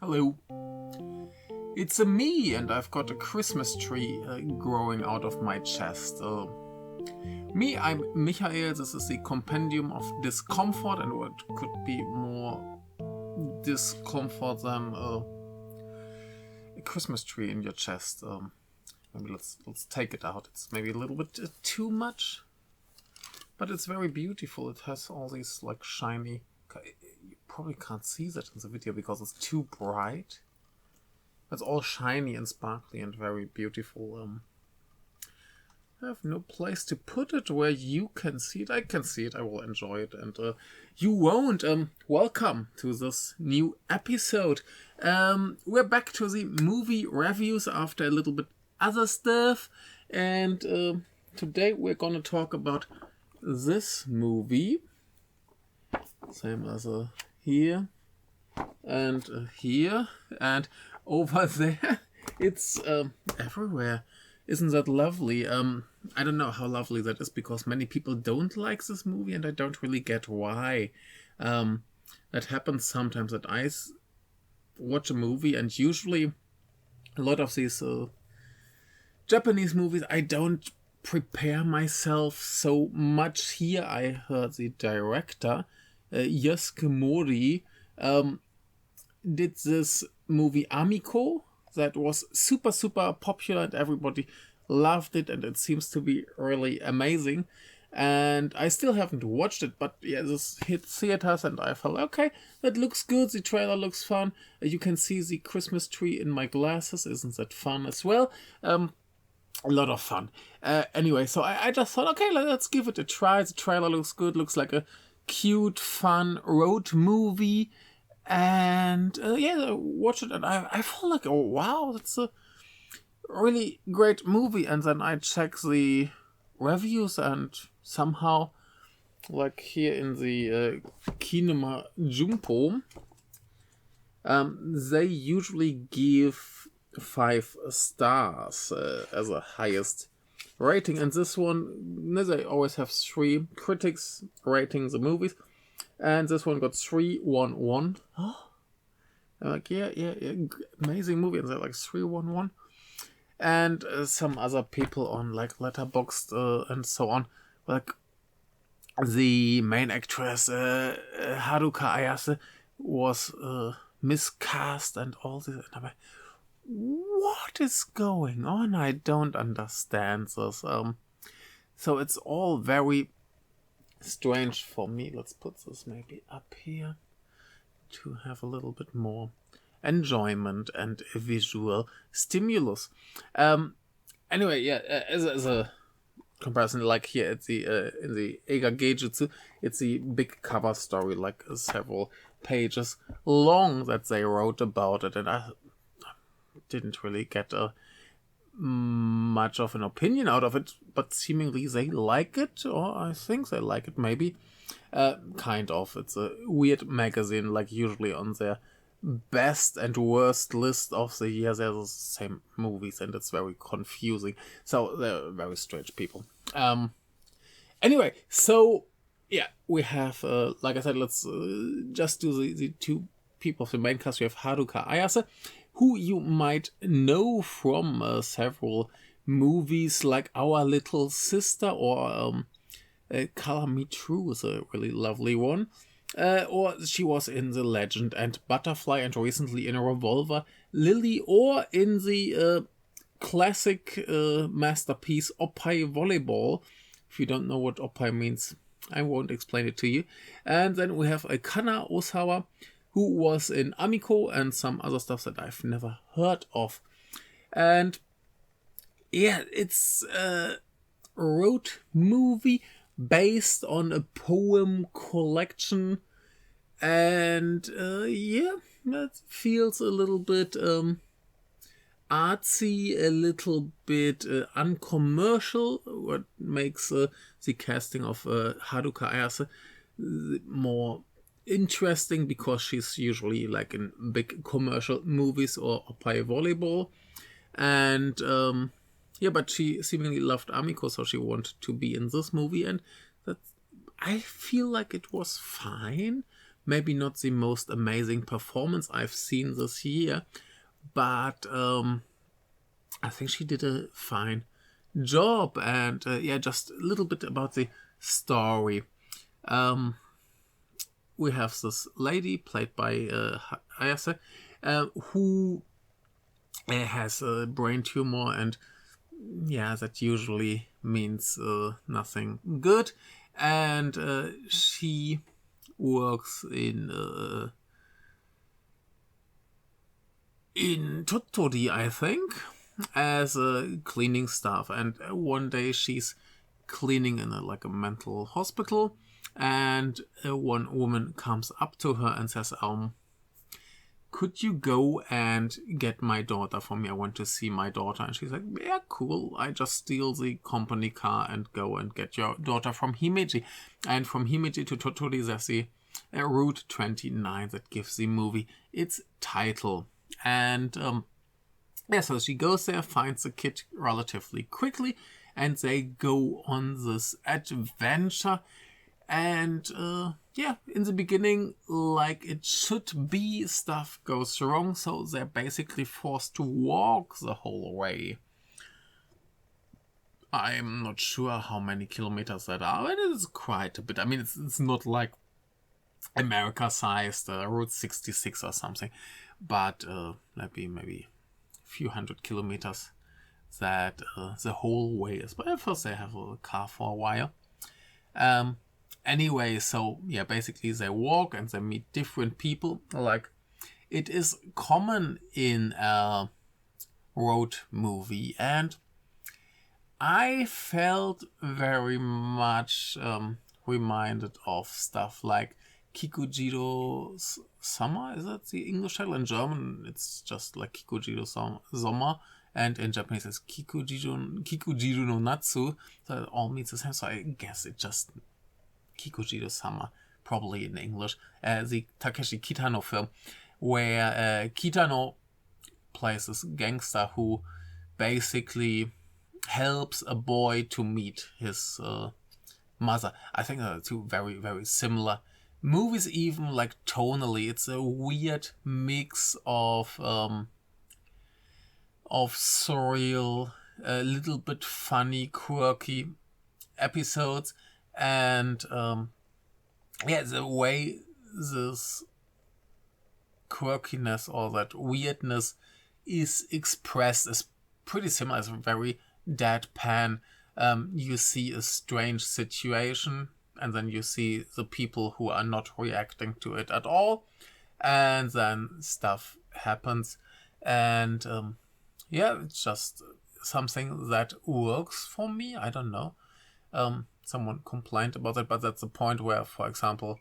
Hello. It's me, and I've got a Christmas tree growing out of my chest. I'm Michael. This is the Compendium of Discomfort, and what could be more discomfort than a Christmas tree in your chest? Maybe let's take it out. It's maybe a little bit too much, but it's very beautiful. It has all these like shiny. You probably can't see that in the video because it's too bright. It's all shiny and sparkly and very beautiful. I have no place to put it where you can see it. I can see it. I will enjoy it, and you won't. Welcome to this new episode. We're back to the movie reviews after a little bit other stuff, and today we're gonna talk about this movie. Same as here and here and over there. It's everywhere. Isn't that lovely? I don't know how lovely that is because many people don't like this movie, and I don't really get why. That happens sometimes that I watch a movie, and usually a lot of these Japanese movies, I don't prepare myself so much. Here I heard the director, Yusuke Morii, did this movie Amiko that was super popular and everybody loved it, and it seems to be really amazing. And I still haven't watched it, but yeah, this hit theaters and I felt, okay, that looks good, the trailer looks fun. You can see the Christmas tree in my glasses, isn't that fun as well? A lot of fun. Anyway, so I just thought, okay, let's give it a try. The trailer looks good, looks like a cute, fun road movie. And yeah, watch it, and I felt like, oh wow, that's a really great movie. And then I check the reviews, and somehow, like here in the Kinema Jumpo, they usually give 5 stars as a highest rating, and this one, they always have 3 critics rating the movies. And this one got 311. Oh, I'm like, yeah, amazing movie. And they're like 311. And some other people on like Letterboxd and so on. Like the main actress, Haruka Ayase, was miscast and all this. And I'm like, what is going on? I don't understand this. So it's all very strange for me. Let's put this maybe up here to have a little bit more enjoyment and visual stimulus. Anyway, yeah, as a comparison, like here at the in the Eiga Geijutsu, it's the big cover story, like several pages long that they wrote about it, and I didn't really get much of an opinion out of it, but seemingly they like it, or I think they like it, maybe. Kind of. It's a weird magazine, like usually on their best and worst list of the year, there's the same movies, and it's very confusing. So they're very strange people. Anyway, so yeah, we have, like I said, let's just do the 2 people of the main cast. We have Haruka Ayase, who you might know from several movies like Our Little Sister, or Color Me True is a really lovely one. Or she was in The Legend and Butterfly, and recently in Revolver Lily, or in the classic masterpiece Oppai Volleyball. If you don't know what Oppai means, I won't explain it to you. And then we have Kana Osawa, who was in Amiko and some other stuff that I've never heard of. And yeah, it's a road movie based on a poem collection. And yeah, that feels a little bit artsy, a little bit uncommercial, what makes the casting of Haruka Ayase more interesting, because she's usually like in big commercial movies or Oppai Volleyball. And yeah, but she seemingly loved Amiko, so she wanted to be in this movie, and that I feel like it was fine. maybe not the most amazing performance I've seen this year, but I think she did a fine job. And just a little bit about the story. We have this lady played by Ayase, who has a brain tumor, and that usually means nothing good. And she works in Tottori, I think, as a cleaning staff. And one day she's cleaning in a mental hospital, and one woman comes up to her and says, could you go and get my daughter for me? I want to see my daughter. And she's like, yeah, cool. I just steal the company car and go and get your daughter from Himeji. And from Himeji to Tottori, there's the Route 29 that gives the movie its title. And so she goes there, finds the kid relatively quickly, and they go on this adventure. And in the beginning, like it should be, stuff goes wrong, so they're basically forced to walk the whole way. I'm not sure how many kilometers that are, but it is quite a bit. I mean, it's not like America-sized Route 66 or something, but maybe a few hundred kilometers that the whole way is. But at first they have a car for a while. Anyway, so basically they walk and they meet different people. Like it is common in a road movie, and I felt very much reminded of stuff like Kikujiro's Summer. Is that the English title? In German, it's just like Kikujiro Sommer, and in Japanese it's Kikujiro no Natsu. So it all means the same. So I guess it just Kikujiro Summer, probably in English. The Takeshi Kitano film, where Kitano plays this gangster who basically helps a boy to meet his mother. I think they're two very, very similar movies, even like tonally. It's a weird mix of surreal, a little bit funny, quirky episodes. And the way this quirkiness or that weirdness is expressed is pretty similar. It's very deadpan. You see a strange situation, and then you see the people who are not reacting to it at all, and then stuff happens. And it's just something that works for me. I don't know. Someone complained about it, but that's the point where, for example,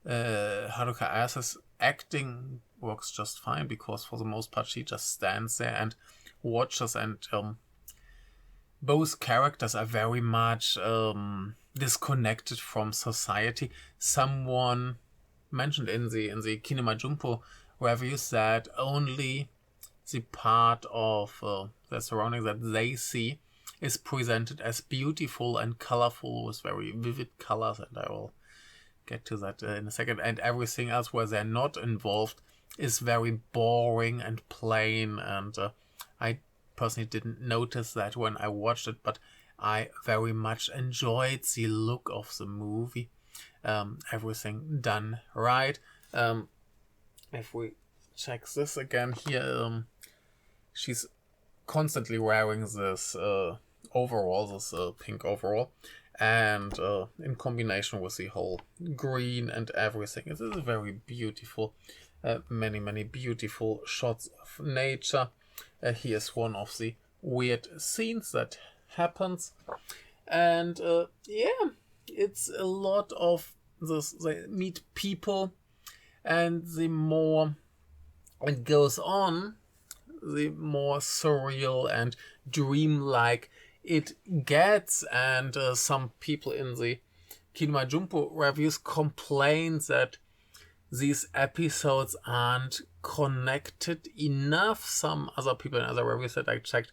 Haruka Ayase's acting works just fine, because for the most part she just stands there and watches, and both characters are very much disconnected from society. Someone mentioned in the Kinema Junpo reviews that only the part of their surroundings that they see is presented as beautiful and colorful with very vivid colors, and I will get to that in a second. And everything else where they're not involved is very boring and plain, and I personally didn't notice that when I watched it, but I very much enjoyed the look of the movie. Everything done right. If we check this again here, she's constantly wearing this overall, this pink overall, and in combination with the whole green and everything, it is very beautiful. Many beautiful shots of nature. Here's one of the weird scenes that happens, and it's a lot of this. They meet people, and the more it goes on, the more surreal and dreamlike it gets. And some people in the Kinema Junpo reviews complain that these episodes aren't connected enough. Some other people in other reviews that I checked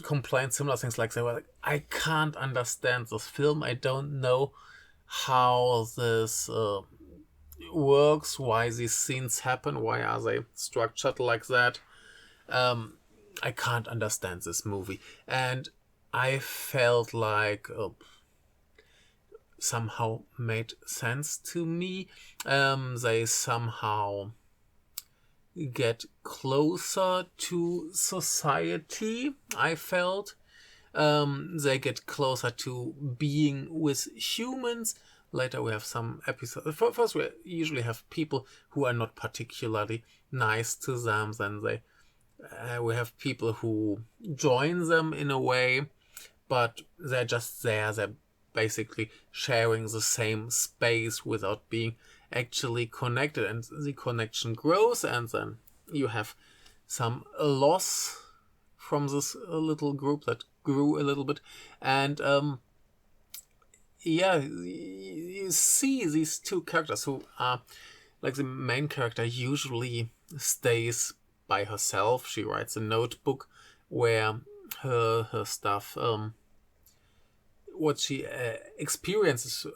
complained similar things, like they were like, I can't understand this film. I don't know how this works, why these scenes happen, why are they structured like that. I can't understand this movie. And I felt like somehow made sense to me. They somehow get closer to society, I felt. They get closer to being with humans. Later we have some episodes. First we usually have people who are not particularly nice to them. Then we have people who join them in a way, but they're just there. They're basically sharing the same space without being actually connected, and the connection grows, and then you have some loss from this little group that grew a little bit. And you see these two characters who are like, the main character usually stays by herself. She writes a notebook where her stuff, what she experiences,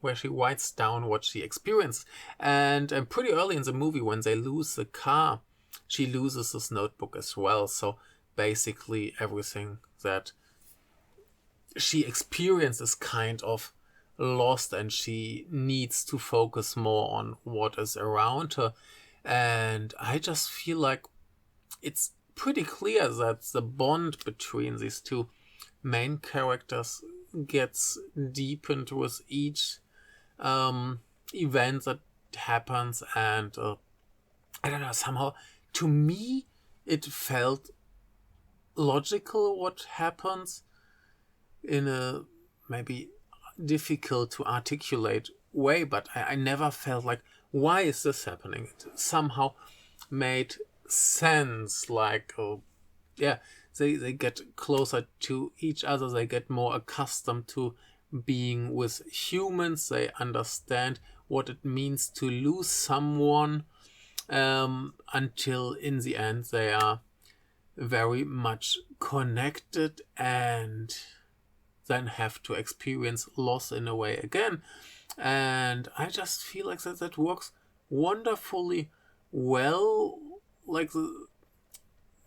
where she writes down what she experiences. And pretty early in the movie, when they lose the car, she loses this notebook as well. So basically everything that she experiences kind of lost, and she needs to focus more on what is around her. And I just feel like it's pretty clear that the bond between these two main characters gets deepened with each event that happens. And I don't know, somehow to me it felt logical what happens, in a maybe difficult to articulate way, but I never felt like, why is this happening? It somehow made sense, like, they get closer to each other, they get more accustomed to being with humans, they understand what it means to lose someone, until in the end they are very much connected, and then have to experience loss in a way again. And I just feel like that works wonderfully well. Like,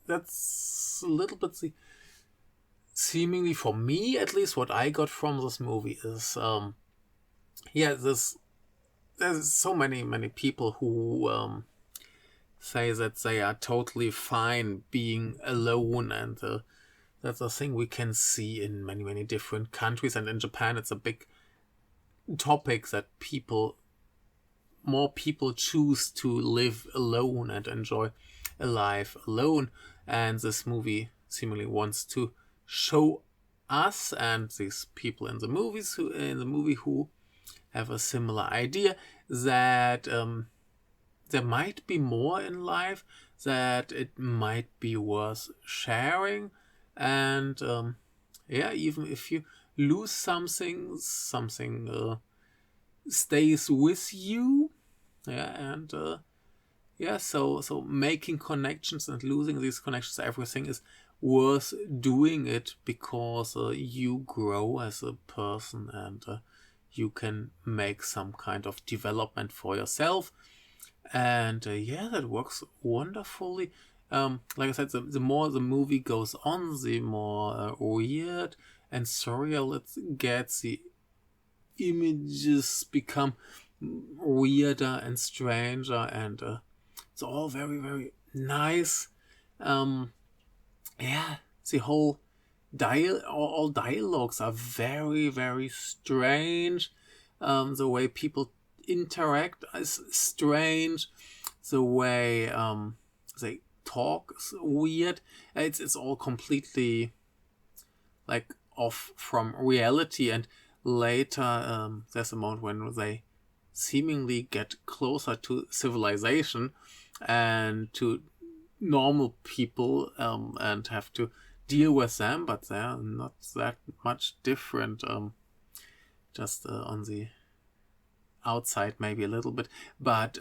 that's a little bit seemingly, for me at least, what I got from this movie is there's so many people who say that they are totally fine being alone, and that's a thing we can see in many different countries. And in Japan it's a big topic that more people choose to live alone and enjoy a life alone. And this movie seemingly wants to show us and these people in the movie who have a similar idea, that there might be more in life, that it might be worth sharing. And even if you lose something stays with you. So making connections and losing these connections, everything is worth doing it, because you grow as a person, and you can make some kind of development for yourself. And that works wonderfully. Like I said, the more the movie goes on, the more weird and surreal it gets. The images become weirder and stranger, and it's all very, very nice. The whole all dialogues are very, very strange. The way people interact is strange. The way they talk is weird. It's all completely like off from reality. And later there's a moment when they seemingly get closer to civilization and to normal people, and have to deal with them, but they're not that much different, just on the outside maybe a little bit, but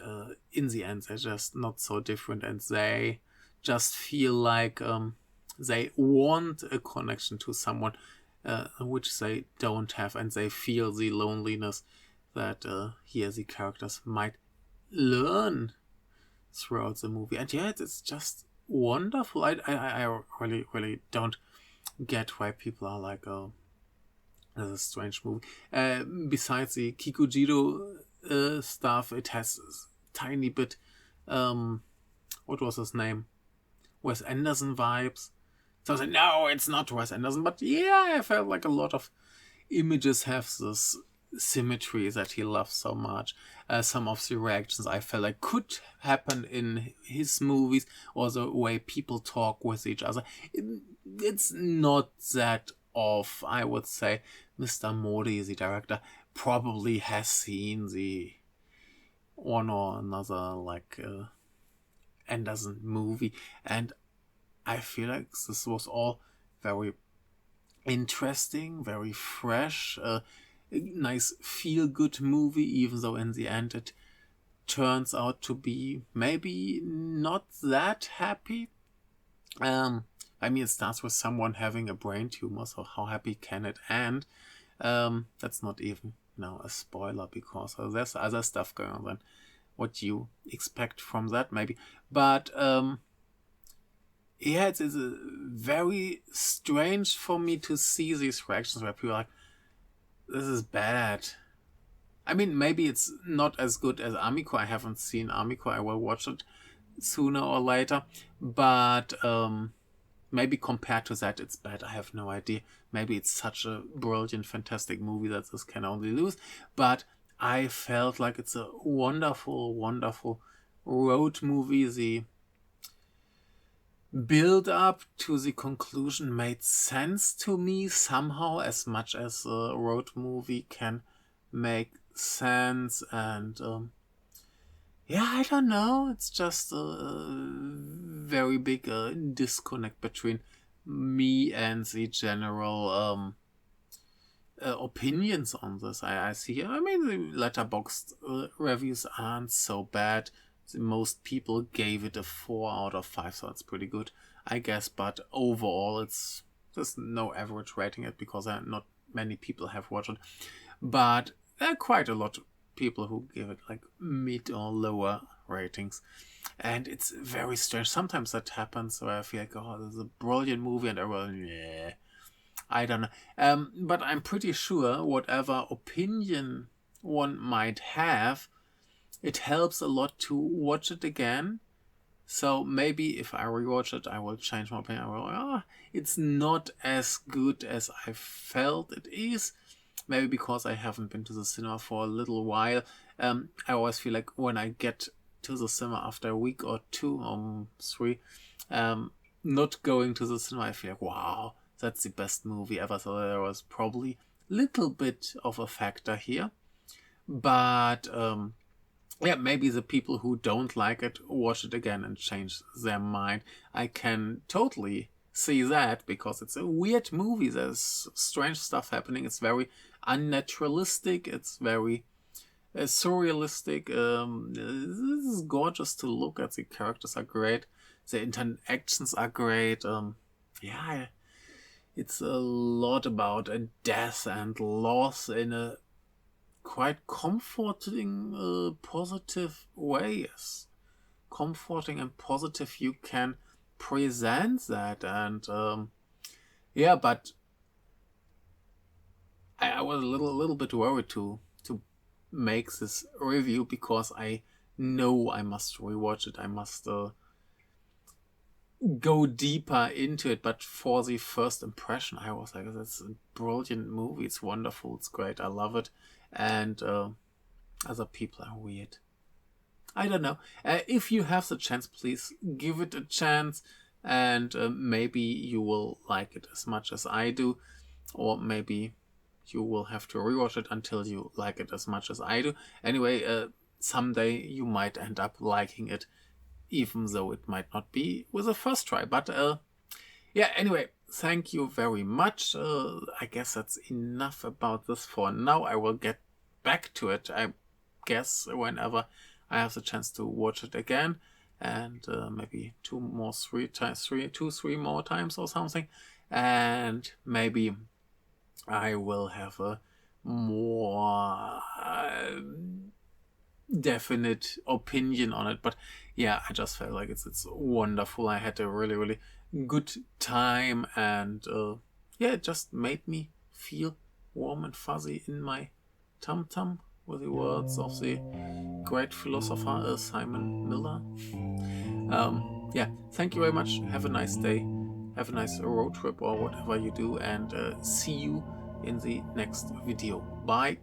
in the end they're just not so different, and they just feel like they want a connection to someone which they don't have, and they feel the loneliness that here the characters might learn throughout the movie. And yeah, it's just wonderful. I really don't get why people are like, oh, this is a strange movie. Besides the Kikujiro stuff, it has a tiny bit, what was his name? Wes Anderson vibes. So I was like, no, it's not Wes Anderson. But yeah, I felt like a lot of images have this symmetry that he loves so much. Some of the reactions I felt like could happen in his movies, or the way people talk with each other. It's not that off, I would say. Mr. Morii, the director, probably has seen the one or another like Anderson movie, and I feel like this was all very interesting, very fresh, a nice feel-good movie, even though in the end it turns out to be maybe not that happy. I mean, it starts with someone having a brain tumor, so how happy can it end? That's not even a spoiler, because there's other stuff going on than what you expect from that, maybe. But yeah, it's very strange for me to see these reactions where people are like, this is bad. I mean, maybe it's not as good as Amico. I haven't seen Amico. I will watch it sooner or later. But maybe compared to that, it's bad. I have no idea. Maybe it's such a brilliant, fantastic movie that this can only lose. But I felt like it's a wonderful, wonderful road movie. The build up to the conclusion made sense to me somehow, as much as a road movie can make sense. And yeah, I don't know, it's just a very big disconnect between me and the general opinions on this. I see, I mean, the Letterboxd reviews aren't so bad. Most people gave it a 4 out of 5, so it's pretty good, I guess. But overall, it's just no average rating it, because not many people have watched it. But there are quite a lot of people who give it like mid or lower ratings. And it's very strange. Sometimes that happens where I feel like, oh, this is a brilliant movie, and everyone, yeah, I don't know. But I'm pretty sure whatever opinion one might have, it helps a lot to watch it again. So maybe if I rewatch it, I will change my opinion. I will, it's not as good as I felt it is. Maybe because I haven't been to the cinema for a little while. I always feel like when I get to the cinema after a week or 2 or 3, not going to the cinema, I feel like, wow, that's the best movie ever. So there was probably a little bit of a factor here. But yeah, maybe the people who don't like it watch it again and change their mind. I can totally see that, because it's a weird movie. There's strange stuff happening. It's very unnaturalistic. It's very surrealistic. This is gorgeous to look at. The characters are great. The interactions are great. Yeah, it's a lot about death and loss in a quite comforting, positive way. Yes, comforting and positive. You can present that, and yeah, but I was a little bit worried to make this review, because I know I must rewatch it. I must go deeper into it. But for the first impression, I was like, that's a brilliant movie. It's wonderful. It's great. I love it. And other people are weird. I don't know. If you have the chance, please give it a chance, and maybe you will like it as much as I do, or maybe you will have to rewatch it until you like it as much as I do. Anyway, someday you might end up liking it, even though it might not be with a first try. But yeah, anyway, thank you very much. I guess that's enough about this for now. I will get back to it, I guess, whenever I have the chance to watch it again. And maybe 3 more times or something. And maybe I will have a more definite opinion on it, but yeah, I just felt like it's wonderful. I had a really, really good time, and yeah, it just made me feel warm and fuzzy in my tum-tum, with the words of the great philosopher Simon Miller. Yeah, thank you very much. Have a nice day. Have a nice road trip or whatever you do, and see you in the next video. Bye.